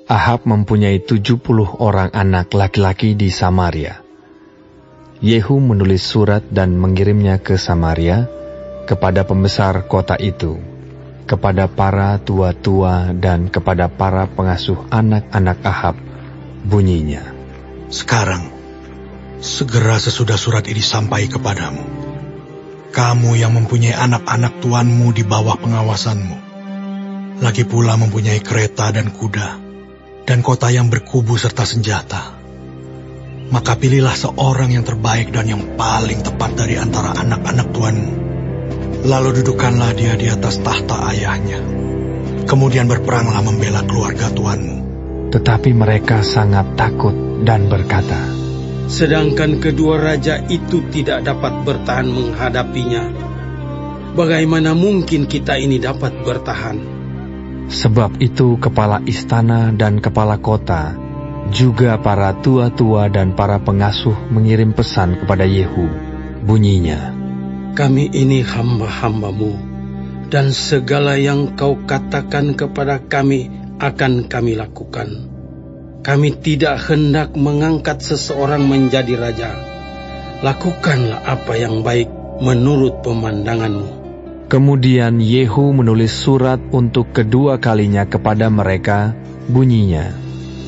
Ahab mempunyai 70 orang anak laki-laki di Samaria. Yehu menulis surat dan mengirimnya ke Samaria, kepada pembesar kota itu, kepada para tua-tua dan kepada para pengasuh anak-anak Ahab. Bunyinya, sekarang, segera sesudah surat ini sampai kepadamu, kamu yang mempunyai anak-anak tuanmu di bawah pengawasanmu, lagi pula mempunyai kereta dan kuda, dan kota yang berkubu serta senjata, maka pilihlah seorang yang terbaik dan yang paling tepat dari antara anak-anak tuanmu. Lalu dudukkanlah dia di atas tahta ayahnya. Kemudian berperanglah membela keluarga tuanmu. Tetapi mereka sangat takut dan berkata, sedangkan kedua raja itu tidak dapat bertahan menghadapinya, bagaimana mungkin kita ini dapat bertahan? Sebab itu kepala istana dan kepala kota, juga para tua-tua dan para pengasuh mengirim pesan kepada Yehu. Bunyinya, kami ini hamba-hambamu, dan segala yang kau katakan kepada kami akan kami lakukan. Kami tidak hendak mengangkat seseorang menjadi raja. Lakukanlah apa yang baik menurut pemandanganmu. Kemudian Yehu menulis surat untuk kedua kalinya kepada mereka. Bunyinya,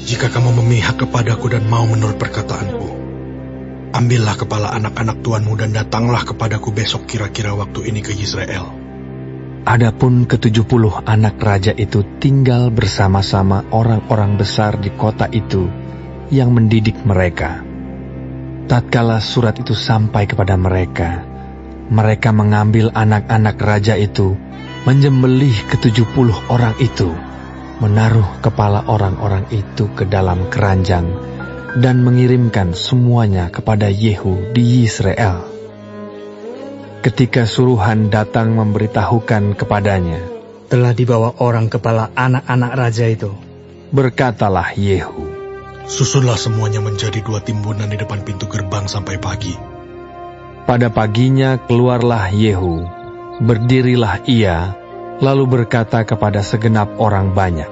jika kamu memihak kepadaku dan mau menurut perkataanku, ambillah kepala anak-anak tuanmu dan datanglah kepadaku besok kira-kira waktu ini ke Yisrael. Adapun ke-70 anak raja itu tinggal bersama-sama orang-orang besar di kota itu yang mendidik mereka. Tatkala surat itu sampai kepada mereka, mereka mengambil anak-anak raja itu, menyembelih ke-70 orang itu, menaruh kepala orang-orang itu ke dalam keranjang, dan mengirimkan semuanya kepada Yehu di Yisrael. Ketika suruhan datang memberitahukan kepadanya, telah dibawa orang kepala anak-anak raja itu. Berkatalah Yehu, susunlah semuanya menjadi 2 timbunan di depan pintu gerbang sampai pagi. Pada paginya keluarlah Yehu, berdirilah ia, lalu berkata kepada segenap orang banyak,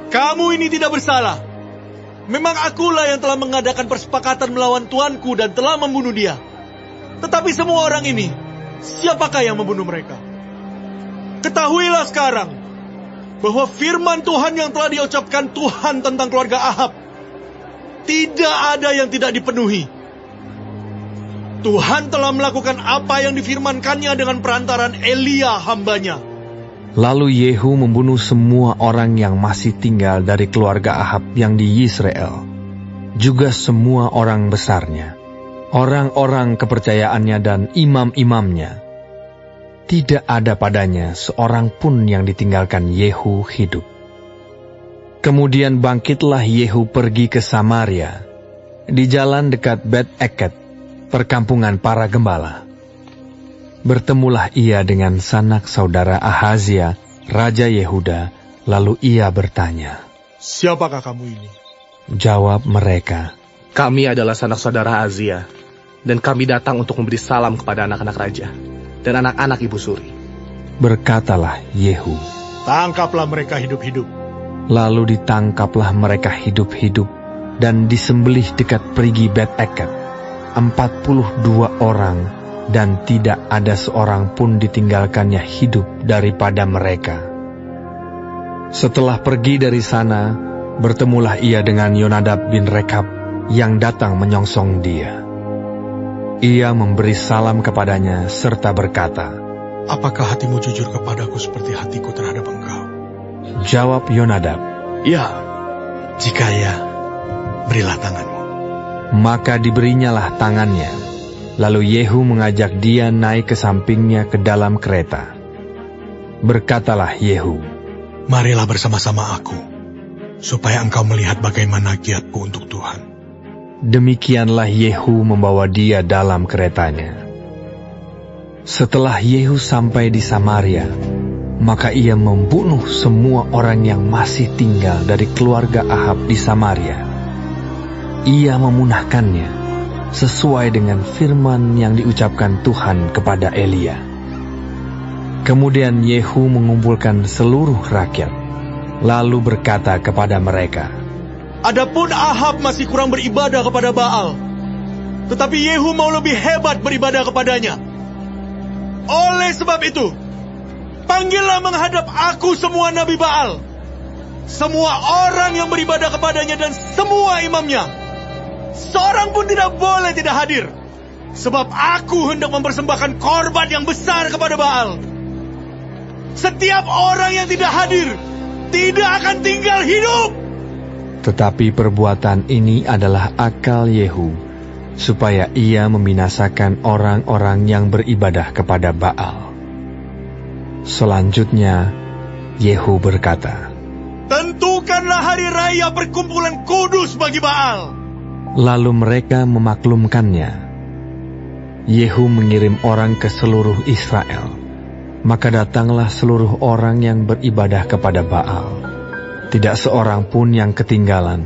kamu ini tidak bersalah. Memang akulah yang telah mengadakan persepakatan melawan tuanku dan telah membunuh dia. Tetapi semua orang ini, siapakah yang membunuh mereka? Ketahuilah sekarang, bahwa firman Tuhan yang telah diucapkan Tuhan tentang keluarga Ahab, tidak ada yang tidak dipenuhi. Tuhan telah melakukan apa yang difirmankannya dengan perantaran Elia hambanya. Lalu Yehu membunuh semua orang yang masih tinggal dari keluarga Ahab yang di Yisrael, juga semua orang besarnya, orang-orang kepercayaannya dan imam-imamnya. Tidak ada padanya seorang pun yang ditinggalkan Yehu hidup. Kemudian bangkitlah Yehu pergi ke Samaria, di jalan dekat Bet-Eket, perkampungan para gembala. Bertemulah ia dengan sanak saudara Ahazia, Raja Yehuda, lalu ia bertanya, siapakah kamu ini? Jawab mereka, kami adalah sanak saudara Ahazia, dan kami datang untuk memberi salam kepada anak-anak raja, dan anak-anak ibu suri. Berkatalah Yehu, tangkaplah mereka hidup-hidup. Lalu ditangkaplah mereka hidup-hidup, dan disembelih dekat perigi Bet-Eket, 42 orang, dan tidak ada seorang pun ditinggalkannya hidup daripada mereka. Setelah pergi dari sana, bertemulah ia dengan Yonadab bin Rekab yang datang menyongsong dia. Ia memberi salam kepadanya serta berkata, apakah hatimu jujur kepadaku seperti hatiku terhadap engkau? Jawab Yonadab, ya. Jika ya, berilah tanganmu. Maka diberinyalah tangannya. Lalu Yehu mengajak dia naik ke sampingnya ke dalam kereta. Berkatalah Yehu, marilah bersama-sama aku, supaya engkau melihat bagaimana giatku untuk Tuhan. Demikianlah Yehu membawa dia dalam keretanya. Setelah Yehu sampai di Samaria, maka ia membunuh semua orang yang masih tinggal dari keluarga Ahab di Samaria. Ia memunahkannya sesuai dengan firman yang diucapkan Tuhan kepada Elia. Kemudian Yehu mengumpulkan seluruh rakyat, lalu berkata kepada mereka, Adapun Ahab masih kurang beribadah kepada Baal, tetapi Yehu mau lebih hebat beribadah kepadanya. Oleh sebab itu, panggillah menghadap aku semua nabi Baal, semua orang yang beribadah kepadanya dan semua imamnya. Seorang pun tidak boleh tidak hadir, sebab aku hendak mempersembahkan korban yang besar kepada Baal. Setiap orang yang tidak hadir tidak akan tinggal hidup. Tetapi perbuatan ini adalah akal Yehu, supaya ia membinasakan orang-orang yang beribadah kepada Baal. Selanjutnya, Yehu berkata, tentukanlah hari raya perkumpulan kudus bagi Baal. Lalu mereka memaklumkannya. Yehu mengirim orang ke seluruh Israel. Maka datanglah seluruh orang yang beribadah kepada Baal. Tidak seorang pun yang ketinggalan.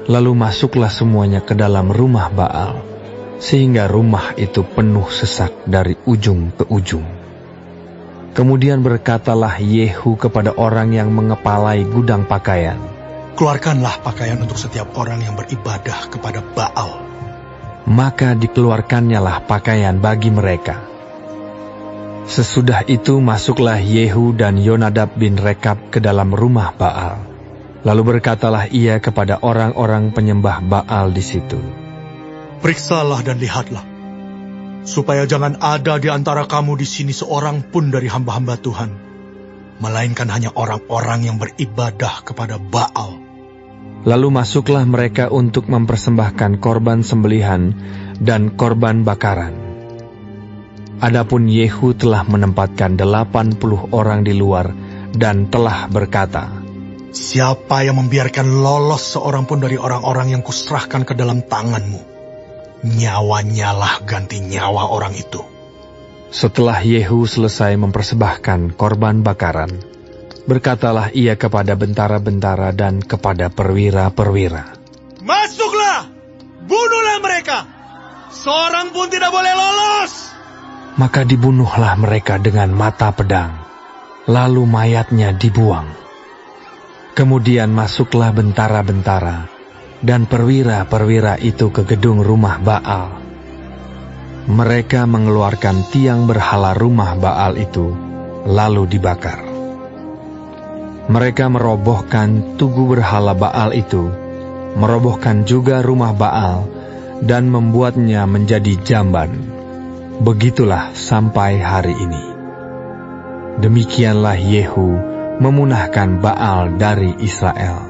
Lalu masuklah semuanya ke dalam rumah Baal, sehingga rumah itu penuh sesak dari ujung ke ujung. Kemudian berkatalah Yehu kepada orang yang mengepalai gudang pakaian, keluarkanlah pakaian untuk setiap orang yang beribadah kepada Baal. Maka dikeluarkannyalah pakaian bagi mereka. Sesudah itu masuklah Yehu dan Yonadab bin Rekab ke dalam rumah Baal. Lalu berkatalah ia kepada orang-orang penyembah Baal di situ, periksalah dan lihatlah, supaya jangan ada di antara kamu di sini seorang pun dari hamba-hamba Tuhan, melainkan hanya orang-orang yang beribadah kepada Baal. Lalu masuklah mereka untuk mempersembahkan korban sembelihan dan korban bakaran. Adapun Yehu telah menempatkan 80 orang di luar dan telah berkata, siapa yang membiarkan lolos seorang pun dari orang-orang yang kuserahkan ke dalam tanganmu, nyawanya lah ganti nyawa orang itu. Setelah Yehu selesai mempersembahkan korban bakaran, berkatalah ia kepada bentara-bentara dan kepada perwira-perwira, masuklah, bunuhlah mereka, seorang pun tidak boleh lolos. Maka dibunuhlah mereka dengan mata pedang, lalu mayatnya dibuang. Kemudian masuklah bentara-bentara dan perwira-perwira itu ke gedung rumah Baal. Mereka mengeluarkan tiang berhala rumah Baal itu, lalu dibakar. Mereka merobohkan tugu berhala Baal itu, merobohkan juga rumah Baal, dan membuatnya menjadi jamban. Begitulah sampai hari ini. Demikianlah Yehu memunahkan Baal dari Israel.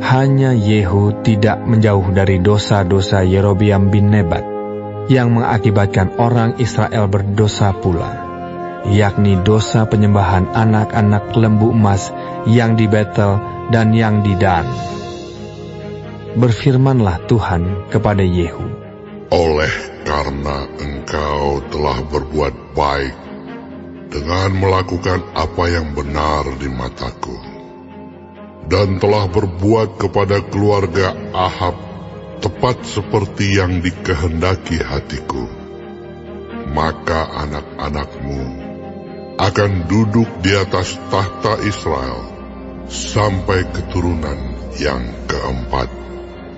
Hanya Yehu tidak menjauh dari dosa-dosa Yerobeam bin Nebat, yang mengakibatkan orang Israel berdosa pula, yakni dosa penyembahan anak-anak lembu emas yang di Betel dan yang di Dan. Berfirmanlah Tuhan kepada Yehu, oleh karena engkau telah berbuat baik dengan melakukan apa yang benar di mataku, dan telah berbuat kepada keluarga Ahab tepat seperti yang dikehendaki hatiku, maka anak-anakmu akan duduk di atas tahta Israel sampai keturunan yang keempat.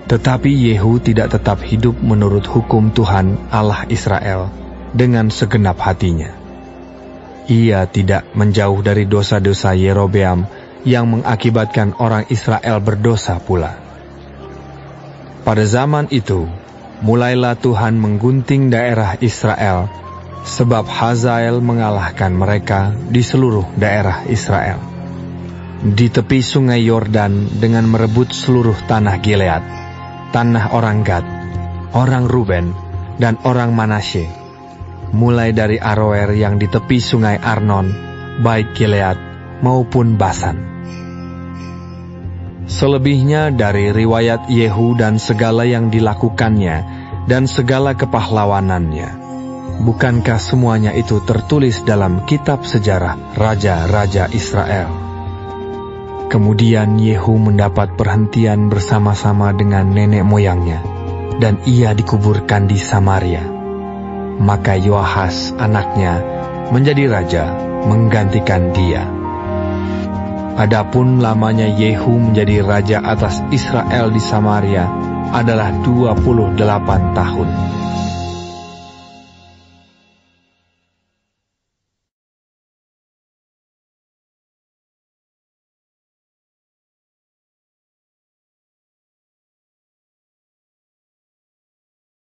Tetapi Yehu tidak tetap hidup menurut hukum Tuhan Allah Israel dengan segenap hatinya. Ia tidak menjauh dari dosa-dosa Yerobeam yang mengakibatkan orang Israel berdosa pula. Pada zaman itu, mulailah Tuhan menggunting daerah Israel, sebab Hazael mengalahkan mereka di seluruh daerah Israel. Di tepi sungai Yordan dengan merebut seluruh tanah Gilead, tanah orang Gad, orang Ruben, dan orang Manasye, mulai dari Aroer yang di tepi sungai Arnon, baik Gilead maupun Basan. Selebihnya dari riwayat Yehu dan segala yang dilakukannya dan segala kepahlawanannya, bukankah semuanya itu tertulis dalam kitab sejarah raja-raja Israel? Kemudian Yehu mendapat perhentian bersama-sama dengan nenek moyangnya, dan ia dikuburkan di Samaria. Maka Yoahas anaknya menjadi raja menggantikan dia. Adapun lamanya Yehu menjadi raja atas Israel di Samaria adalah 28 tahun.